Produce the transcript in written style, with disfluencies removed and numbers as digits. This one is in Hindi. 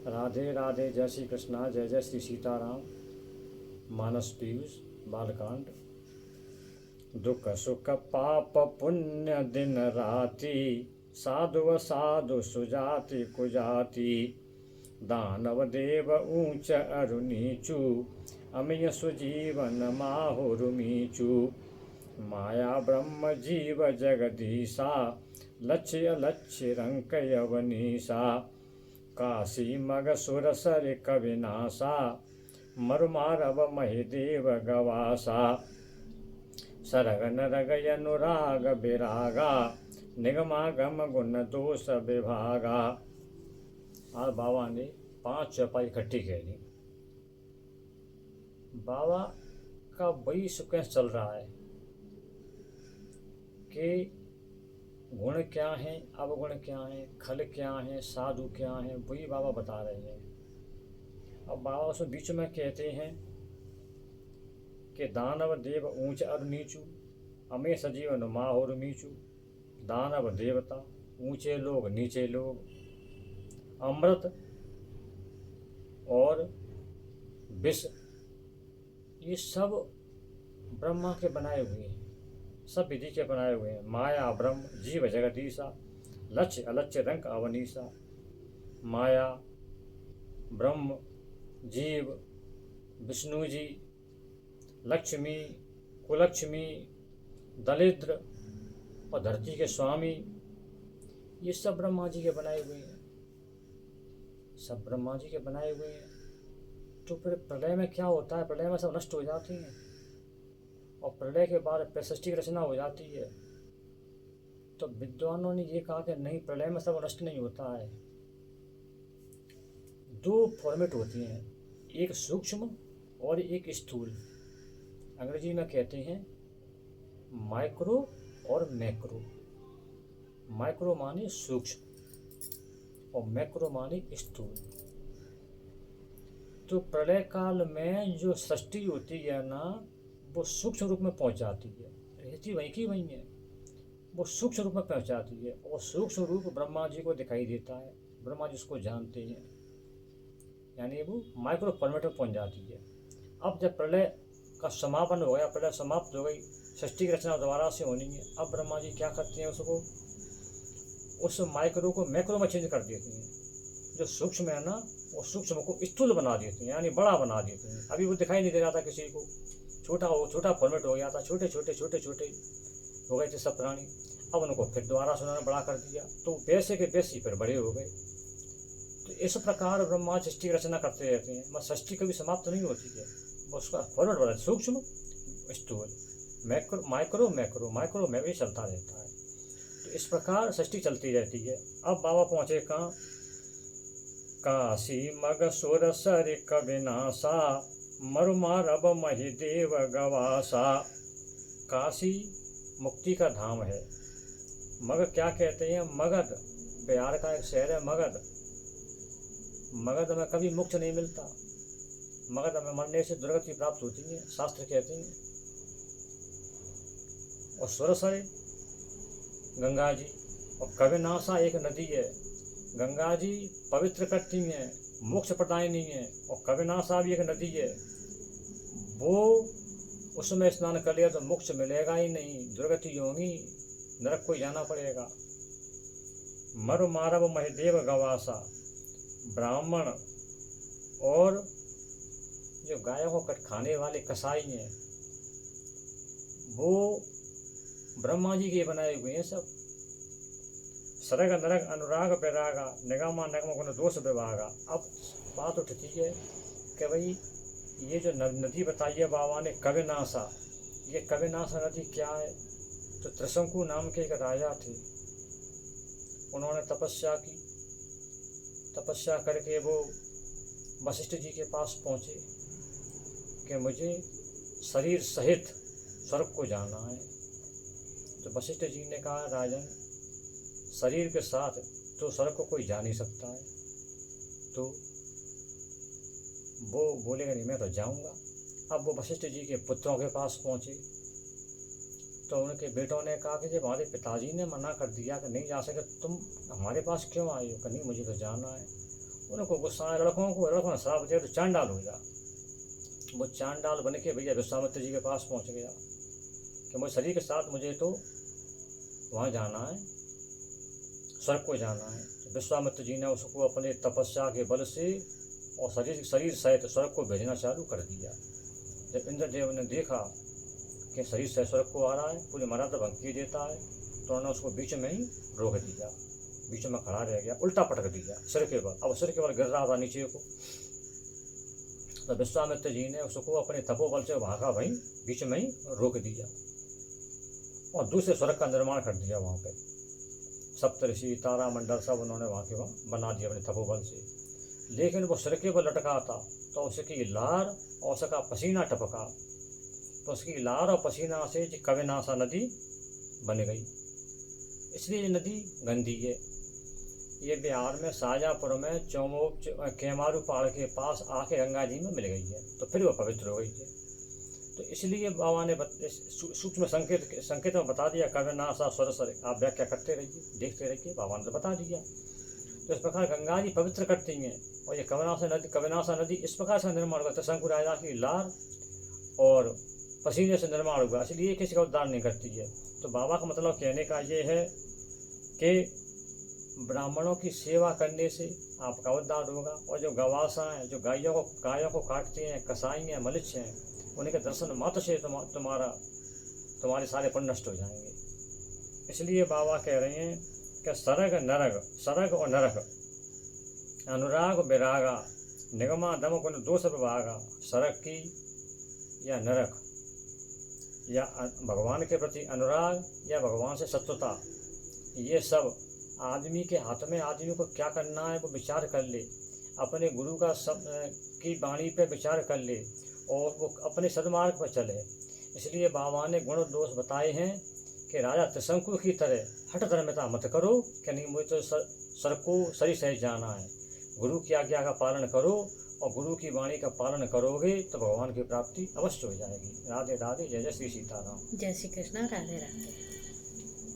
राधे राधे, जय श्री कृष्णा, जय जय श्री सीताराम। मानस पीयूष बालकांड। दुख सुख पाप पुण्य दिन राति, साधु साधु सुजाति कुजाति। दानव देव ऊंच अरु नीचू, अमिय सुजीवन माहुरु मीचू। माया ब्रह्म जीव जगदीशा, लक्ष्य लक्ष्य रंक यवनीसा। काशी मग सुर सर कविनाशा, मरुमारव महिदेव गवासा। सरग नरग अनुराग विरागा, निगमागम गुण दोष विभागा। आज बाबा ने 5 चौपाई इकट्ठी कह दी। बाबा का वही सीक्वेंस चल रहा है कि गुण क्या हैं, अवगुण क्या हैं, खल क्या हैं, साधु क्या हैं, वही बाबा बता रहे हैं। अब बाबा उसमें बीच में कहते हैं कि दानव देव ऊंच अर नीचू, अमे सजीवन माहुर मीचू। दानव देवता, ऊंचे लोग नीचे लोग, अमृत और विष, ये सब ब्रह्मा के बनाए हुए हैं, सब विधि के बनाए हुए हैं। माया ब्रह्म जीव जगदीशा, लक्ष्य अलक्ष्य रंग अवनीसा। माया ब्रह्म जीव विष्णु जी, लक्ष्मी कुलक्ष्मी, दलिद्र और धरती के स्वामी, ये सब ब्रह्मा जी के बनाए हुए हैं, सब ब्रह्मा जी के बनाए हुए हैं। तो फिर प्रलय में क्या होता है? प्रलय में सब नष्ट हो जाती हैं और प्रलय के बाद फिर सृष्टि की रचना हो जाती है। तो विद्वानों ने ये कहा कि नहीं, प्रलय में सब नष्ट नहीं होता है। 2 फॉर्मेट होती हैं, एक सूक्ष्म और एक स्थूल। अंग्रेजी में कहते हैं माइक्रो और मैक्रो। माइक्रो माने सूक्ष्म और मैक्रो माने स्थूल। तो प्रलय काल में जो सृष्टि होती है ना, वो सूक्ष्म रूप में पहुंच जाती है, रहती वहीं की वहीं है, वो सूक्ष्म रूप में पहुंच जाती है और सूक्ष्म रूप ब्रह्मा जी को दिखाई देता है, ब्रह्मा जी उसको जानते हैं, यानी वो माइक्रो फॉर्मेट में पहुंच जाती है। अब जब प्रलय का समापन हो गया, प्रलय समाप्त हो गई, सृष्टि की रचना दोबारा से होनी है। अब ब्रह्मा जी क्या करते हैं, उसको उस माइक्रो को मैक्रो में चेंज कर देते हैं। जो सूक्ष्म है ना, वो सूक्ष्म को स्थूल बना देते हैं, यानी बड़ा बना देते हैं। अभी वो दिखाई नहीं दे रहा था किसी को, छोटा फॉर्मेट हो गया था, छोटे छोटे हो गए थे सब प्राणी। अब उनको फिर दोबारा से उन्होंने बड़ा कर दिया, तो वैसे के वैसे फिर बड़े हो गए। तो इस प्रकार ब्रह्मा सृष्टि की रचना करते रहते हैं, मगर सृष्टि कभी समाप्त नहीं होती है, वो उसका फॉर्मेट बदल, सूक्ष्म स्थूल, माइक्रो में भी चलता रहता है। तो इस प्रकार सृष्टि चलती रहती है। अब बाबा पहुँचे कहाँ? काशी मग सुर सर कविनाशा, मरुमारब महिदेव गवासा। काशी मुक्ति का धाम है। मग क्या कहते हैं? मगध, बिहार का एक शहर है मगध। मगध में कभी मोक्ष नहीं मिलता, मगध में मरने से दुर्गति प्राप्त होती है, शास्त्र कहते हैं। और सुरसर गंगा जी, और कविनाशा एक नदी है। गंगा जी पवित्र करती हैं, मोक्ष प्रदायिनी है, और कविनाशा भी एक नदी है। वो उसमें स्नान कर लिया तो मोक्ष मिलेगा ही नहीं, दुर्गति होगी, नरक को जाना पड़ेगा। मरु मारव महिदेव गवासा। ब्राह्मण और जो गायों को कट खाने वाले कसाई हैं, वो ब्रह्मा जी के बनाए हुए हैं सब। सरग नरग अनुराग विरागा, निगमा नगम गुण दोष विभागा। अब बात उठती है कि भाई ये जो नदी बताई है बाबा ने, कविनाशा, ये कविनाशा नदी क्या है? तो त्रिशंकु नाम के एक राजा थे, उन्होंने तपस्या की, तपस्या करके वो वशिष्ठ जी के पास पहुँचे कि मुझे शरीर सहित स्वर्ग को जाना है। तो वशिष्ठ जी ने कहा, राजन, शरीर के साथ तो स्वर्ग को कोई जा नहीं सकता है। तो वो बोलेगा नहीं, मैं तो जाऊंगा। अब वो वशिष्ठ जी के पुत्रों के पास पहुँचे तो उनके बेटों ने कहा कि जब हमारे पिताजी ने मना कर दिया कि नहीं जा सके, तुम हमारे पास क्यों आए हो? कि नहीं, मुझे तो जाना है। उनको गुस्सा आया लड़कों ने श्राप दिया तो चांडाल हो जा। वो चांडाल बन के भैया विश्वामित्र जी के पास पहुंच गया कि मुझे शरीर के साथ मुझे तो वहाँ जाना है, स्वर्ग को जाना है। तो विश्वामित्र जी ने उसको अपने तपस्या के बल से और शरीर सहित स्वर्ग को भेजना चालू कर दिया। जब इंद्रदेव ने देखा कि शरीर सहित स्वर्ग को आ रहा है, पूरी मर्यादा भंग की देता है, तो उन्होंने उसको बीच में ही रोक दिया, बीच में खड़ा रह गया, उल्टा पटक दिया सिर के बल। अब सिर के बल गिर रहा था नीचे को, तो विश्वामित्र जी ने उसको अपने तपोबल से वहाँ का वहीं बीच में ही रोक दिया और दूसरे स्वर्ग का निर्माण कर दिया। वहाँ पे सप्तऋषि तारामंडल सब उन्होंने वहाँ के वहाँ बना दिया अपने तपोबल से। लेकिन वो सिर के बल लटका था, तो उसकी लार और उसका पसीना टपका, तो उसकी लार और पसीना से कविनाशा नदी बन गई। इसलिए ये नदी गंदी है। ये बिहार में शाहजहाँपुर में केमारू पहाड़ के पास आके गंगा जी में मिल गई है, तो फिर वो पवित्र हो गई है। तो इसलिए बाबा ने सूक्ष्म संकेत में बता दिया, कविनाशा स्वरसर। आप व्याख्या करते रहिए, देखते रहिए, बाबा ने तो बता दिया। तो इस प्रकार गंगा जी पवित्र करती हैं और ये कविनाशा नदी इस प्रकार से निर्माण हुआ। त्रिशंकु राजा की लार और पसीने से निर्माण हुआ, इसलिए किसी का उद्धार नहीं करती है। तो बाबा का मतलब कहने का ये है कि ब्राह्मणों की सेवा करने से आपका उद्धार होगा। और जो गवासा हैं, जो गायों को काटते हैं, कसाई हैं, मलिच्छ हैं, उनके दर्शन मात्र से तुम्हारे सारे पुण्य नष्ट हो जाएंगे। इसलिए बाबा कह रहे हैं कि सरग और नरक, अनुराग विरागा, निगमा दम गुण दोष विभागा। सरग की या नरक, या भगवान के प्रति अनुराग या भगवान से शत्रुता, ये सब आदमी के हाथ में। आदमी को क्या करना है वो विचार कर ले, अपने गुरु का की वाणी पे विचार कर ले और वो अपने सदमार्ग पर चले। इसलिए बाबा ने गुण दोष बताए हैं कि राजा त्रिशंकु की तरह हठ धर्मिता मत करो, कि नहीं मुझे तो सर को सही सही जाना है। गुरु की आज्ञा का पालन करो और गुरु की वाणी का पालन करोगे तो भगवान की प्राप्ति अवश्य हो जाएगी। राधे राधे, जय जय श्री सीताराम। जय श्री कृष्णा, राधे राधे।